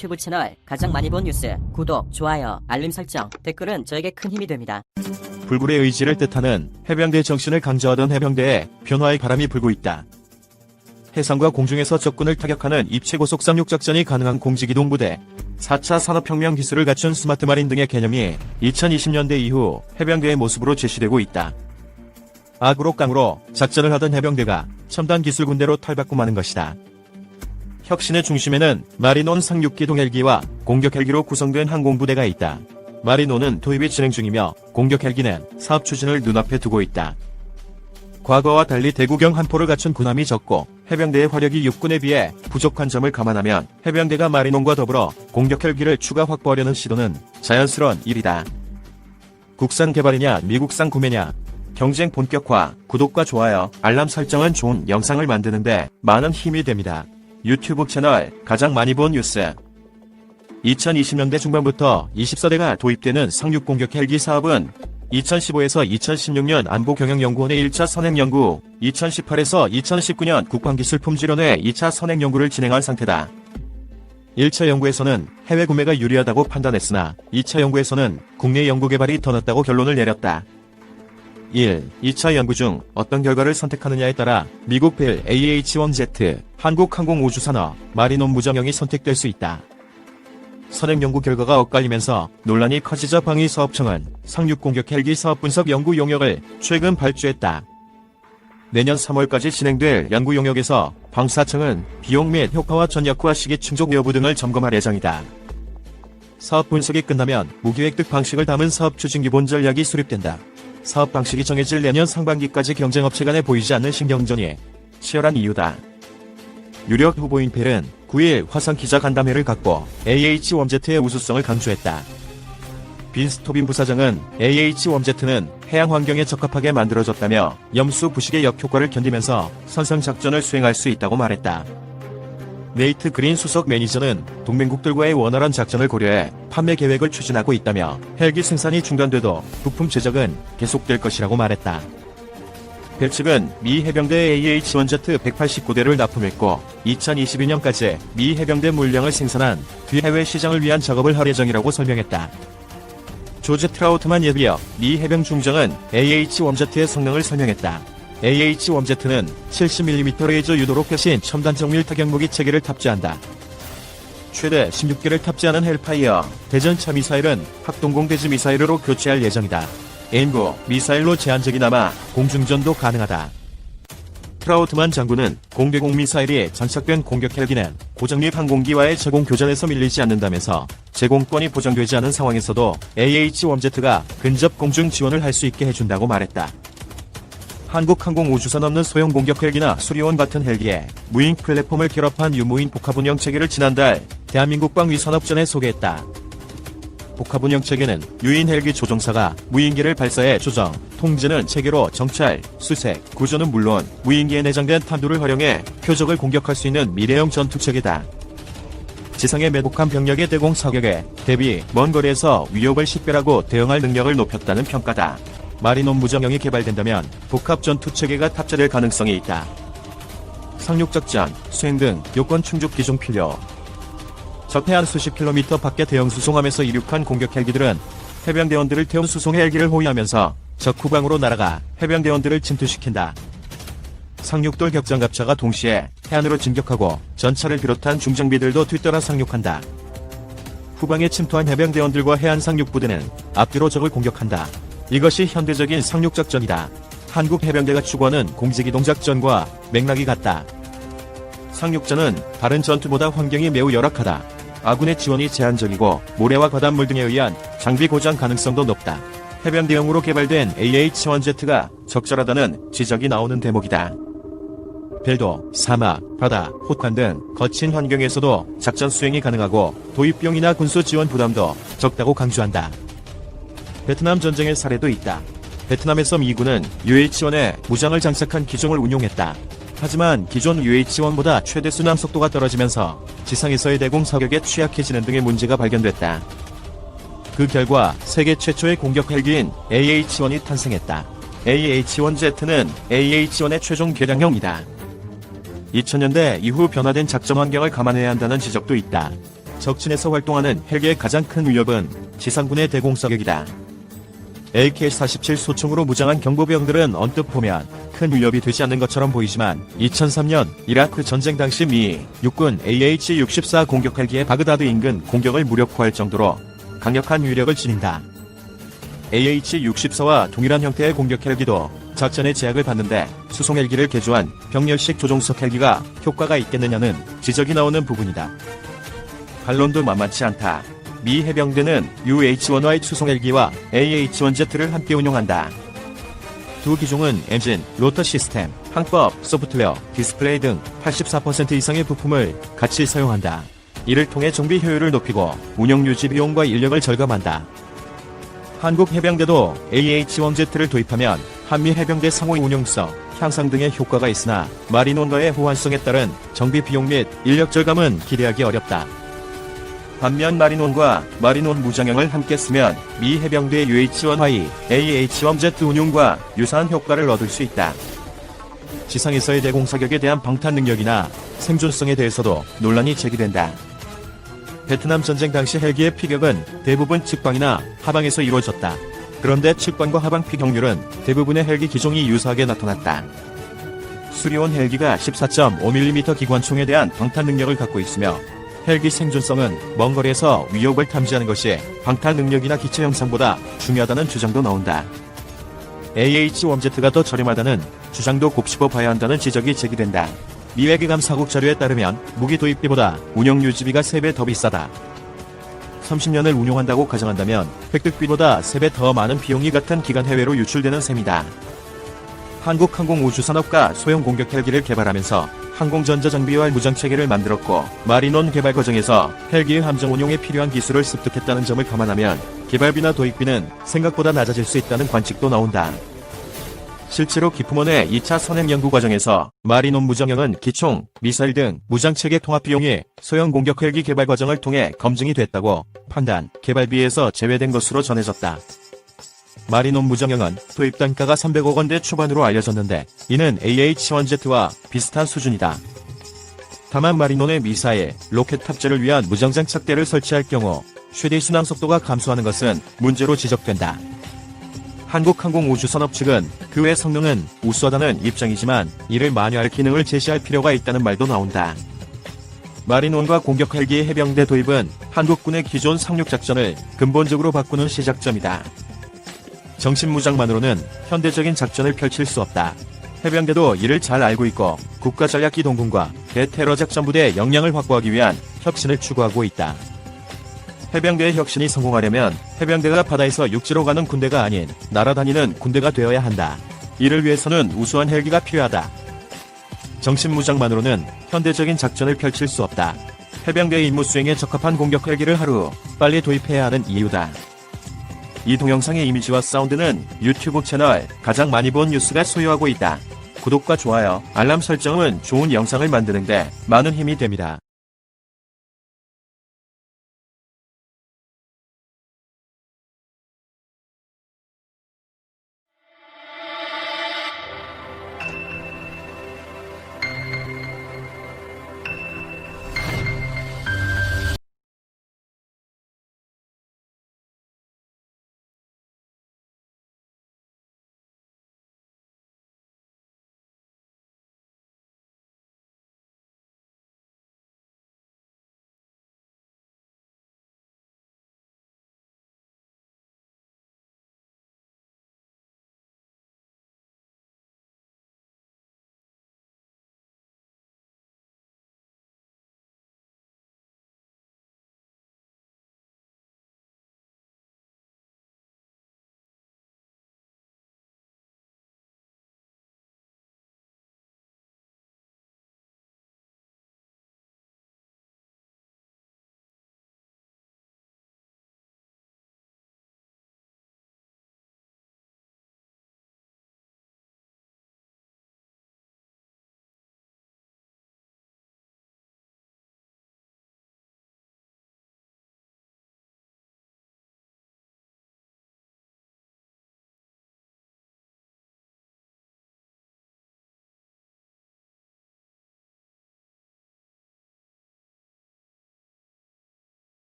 유튜브 채널 가장 많이 본 뉴스, 구독, 좋아요, 알림 설정, 댓글은 저에게 큰 힘이 됩니다. 불굴의 의지를 뜻하는 해병대 정신을 강조하던 해병대에 변화의 바람이 불고 있다. 해상과 공중에서 적군을 타격하는 입체고속 상륙작전이 가능한 공직이동부대, 4차 산업혁명 기술을 갖춘 스마트마린 등의 개념이 2020년대 이후 해병대의 모습으로 제시되고 있다. 악으로 깡으로 작전을 하던 해병대가 첨단 기술 군대로 탈바꿈 하는 것이다. 혁신의 중심에는 마리논 상륙기동 헬기와 공격 헬기로 구성된 항공부대가 있다. 마리논은 도입이 진행 중이며 공격 헬기는 사업 추진을 눈앞에 두고 있다. 과거와 달리 대구경 한포를 갖춘 군함이 적고 해병대의 화력이 육군에 비해 부족한 점을 감안하면 해병대가 마리논과 더불어 공격 헬기를 추가 확보하려는 시도는 자연스러운 일이다. 국산 개발이냐 미국산 구매냐, 경쟁 본격화, 구독과 좋아요, 알람 설정은 좋은 영상을 만드는데 많은 힘이 됩니다. 유튜브 채널 가장 많이 본 뉴스. 2020년대 중반부터 24대가 도입되는 상륙공격 헬기 사업은 2015에서 2016년 안보경영연구원의 1차 선행연구, 2018에서 2019년 국방기술품질원회 2차 선행연구를 진행한 상태다. 1차 연구에서는 해외 구매가 유리하다고 판단했으나 2차 연구에서는 국내 연구개발이 더 낫다고 결론을 내렸다. 1. 2차 연구 중 어떤 결과를 선택하느냐에 따라 미국 벨 AH-1Z, 한국 항공우주산업, 마리논 무정형이 선택될 수 있다. 선행 연구 결과가 엇갈리면서 논란이 커지자 방위사업청은 상륙공격 헬기 사업 분석 연구 용역을 최근 발주했다. 내년 3월까지 진행될 연구 용역에서 방사청은 비용 및 효과와 전략과 시기 충족 여부 등을 점검할 예정이다. 사업 분석이 끝나면 무기획득 방식을 담은 사업 추진 기본 전략이 수립된다. 사업 방식이 정해질 내년 상반기까지 경쟁업체 간에 보이지 않는 신경전이 치열한 이유다. 유력 후보인 벨은 9일 화상 기자간담회를 갖고 AH-1Z의 우수성을 강조했다. 빈스토빈 부사장은 AH-1Z는 해양 환경에 적합하게 만들어졌다며 염수 부식의 역효과를 견디면서 선상작전을 수행할 수 있다고 말했다. 네이트 그린 수석 매니저는 동맹국들과의 원활한 작전을 고려해 판매 계획을 추진하고 있다며 헬기 생산이 중단돼도 부품 제작은 계속될 것이라고 말했다. 벨 측은 미 해병대 AH-1Z 189대를 납품했고 2022년까지 미 해병대 물량을 생산한 뒤 해외 시장을 위한 작업을 할 예정이라고 설명했다. 조지 트라우트만 예비역 미 해병 중장은 AH-1Z의 성능을 설명했다. AH-1Z는 70mm 레이저 유도로 펴신 첨단 정밀 타격무기 체계를 탑재한다. 최대 16개를 탑재하는 헬파이어 대전차 미사일은 합동공 대지 미사일으로 교체할 예정이다. N9 미사일로 제한적이나마 공중전도 가능하다. 트라우트만 장군은 공대공 미사일이 장착된 공격 헬기는 고정립 항공기와의 제공 교전에서 밀리지 않는다면서 제공권이 보장되지 않은 상황에서도 AH-1Z가 근접 공중 지원을 할 수 있게 해준다고 말했다. 한국항공우주산 없는 소형 공격 헬기나 수리원 같은 헬기에 무인 플랫폼을 결합한 유무인 복합운영 체계를 지난달 대한민국 방위산업전에 소개했다. 복합운영 체계는 유인 헬기 조종사가 무인기를 발사해 조정, 통제는 체계로 정찰, 수색, 구조는 물론 무인기에 내장된 탄두를 활용해 표적을 공격할 수 있는 미래형 전투체계다. 지상의 매복한 병력의 대공 사격에 대비 먼 거리에서 위협을 식별하고 대응할 능력을 높였다는 평가다. 마리논 무정형이 개발된다면 복합 전투체계가 탑재될 가능성이 있다. 상륙작전, 수행 등 요건 충족 기종 필요. 적해안 수십 킬로미터 밖의 대형 수송함에서 이륙한 공격 헬기들은 해병대원들을 태운 수송 헬기를 호위하면서 적 후방으로 날아가 해병대원들을 침투시킨다. 상륙돌 격장갑차가 동시에 해안으로 진격하고 전차를 비롯한 중장비들도 뒤따라 상륙한다. 후방에 침투한 해병대원들과 해안 상륙부대는 앞뒤로 적을 공격한다. 이것이 현대적인 상륙작전이다. 한국 해병대가 추구하는 공직이동작전과 맥락이 같다. 상륙전은 다른 전투보다 환경이 매우 열악하다. 아군의 지원이 제한적이고 모래와 바닷물 등에 의한 장비 고장 가능성도 높다. 해병대용으로 개발된 AH-1Z가 적절하다는 지적이 나오는 대목이다. 벨도 사막, 바다, 혹한 등 거친 환경에서도 작전 수행이 가능하고 도입 비용이나 군수 지원 부담도 적다고 강조한다. 베트남 전쟁의 사례도 있다. 베트남에서 미군은 UH-1에 무장을 장착한 기종을 운용했다. 하지만 기존 UH-1보다 최대 순항 속도가 떨어지면서 지상에서의 대공 사격에 취약해지는 등의 문제가 발견됐다. 그 결과 세계 최초의 공격 헬기인 AH-1이 탄생했다. AH-1Z는 AH-1의 최종 개량형이다. 2000년대 이후 변화된 작전 환경을 감안해야 한다는 지적도 있다. 적진에서 활동하는 헬기의 가장 큰 위협은 지상군의 대공사격이다. AK-47 소총으로 무장한 경보병들은 언뜻 보면 큰 위협이 되지 않는 것처럼 보이지만 2003년 이라크 전쟁 당시 미 육군 AH-64 공격 헬기의 바그다드 인근 공격을 무력화할 정도로 강력한 위력을 지닌다. AH-64와 동일한 형태의 공격 헬기도 작전의 제약을 받는데 수송 헬기를 개조한 병렬식 조종석 헬기가 효과가 있겠느냐는 지적이 나오는 부분이다. 반론도 만만치 않다. 미 해병대는 UH-1Y 수송 헬기와 AH-1Z를 함께 운용한다. 두 기종은 엔진, 로터 시스템, 항법, 소프트웨어, 디스플레이 등 84% 이상의 부품을 같이 사용한다. 이를 통해 정비 효율을 높이고 운영 유지 비용과 인력을 절감한다. 한국 해병대도 AH-1Z를 도입하면 한미 해병대 상호 운용성 향상 등의 효과가 있으나 마린원과의 호환성에 따른 정비 비용 및 인력 절감은 기대하기 어렵다. 반면 마린원과 마린원 무장형을 함께 쓰면 미 해병대 UH-1Y, AH-1Z 운용과 유사한 효과를 얻을 수 있다. 지상에서의 대공사격에 대한 방탄 능력이나 생존성에 대해서도 논란이 제기된다. 베트남 전쟁 당시 헬기의 피격은 대부분 측방이나 하방에서 이루어졌다. 그런데 측방과 하방 피격률은 대부분의 헬기 기종이 유사하게 나타났다. 수리온 헬기가 14.5mm 기관총에 대한 방탄 능력을 갖고 있으며 헬기 생존성은 먼 거리에서 위협을 탐지하는 것이 방탄 능력이나 기체 형상보다 중요하다는 주장도 나온다. AH-1Z가 더 저렴하다는 주장도 곱씹어 봐야 한다는 지적이 제기된다. 미 외교감 사국 자료에 따르면 무기 도입비보다 운영 유지비가 3배 더 비싸다. 30년을 운용한다고 가정한다면 획득비보다 3배 더 많은 비용이 같은 기간 해외로 유출되는 셈이다. 한국항공우주산업과 소형 공격 헬기를 개발하면서 항공전자장비와 무장체계를 만들었고 마린원 개발 과정에서 헬기의 함정 운용에 필요한 기술을 습득했다는 점을 감안하면 개발비나 도입비는 생각보다 낮아질 수 있다는 관측도 나온다. 실제로 기품원의 2차 선행 연구 과정에서 마린원 무장형은 기총, 미사일 등 무장체계 통합 비용이 소형 공격 헬기 개발 과정을 통해 검증이 됐다고 판단, 개발비에서 제외된 것으로 전해졌다. 마린원 무장형은 도입 단가가 300억 원대 초반으로 알려졌는데 이는 AH-1Z와 비슷한 수준이다. 다만 마린원의 미사일, 로켓 탑재를 위한 무장장착대를 설치할 경우 최대 순항 속도가 감소하는 것은 문제로 지적된다. 한국항공우주산업 측은 그 외 성능은 우수하다는 입장이지만 이를 만회할 기능을 제시할 필요가 있다는 말도 나온다. 마린원과 공격 헬기의 해병대 도입은 한국군의 기존 상륙작전을 근본적으로 바꾸는 시작점이다. 정신무장만으로는 현대적인 작전을 펼칠 수 없다. 해병대도 이를 잘 알고 있고 국가전략기동군과 대테러작전부대의 역량을 확보하기 위한 혁신을 추구하고 있다. 해병대의 혁신이 성공하려면 해병대가 바다에서 육지로 가는 군대가 아닌 날아다니는 군대가 되어야 한다. 이를 위해서는 우수한 헬기가 필요하다. 정신무장만으로는 현대적인 작전을 펼칠 수 없다. 해병대의 임무 수행에 적합한 공격 헬기를 하루 빨리 도입해야 하는 이유다. 이 동영상의 이미지와 사운드는 유튜브 채널 가장 많이 본 뉴스가 소유하고 있다. 구독과 좋아요, 알람 설정은 좋은 영상을 만드는데 많은 힘이 됩니다.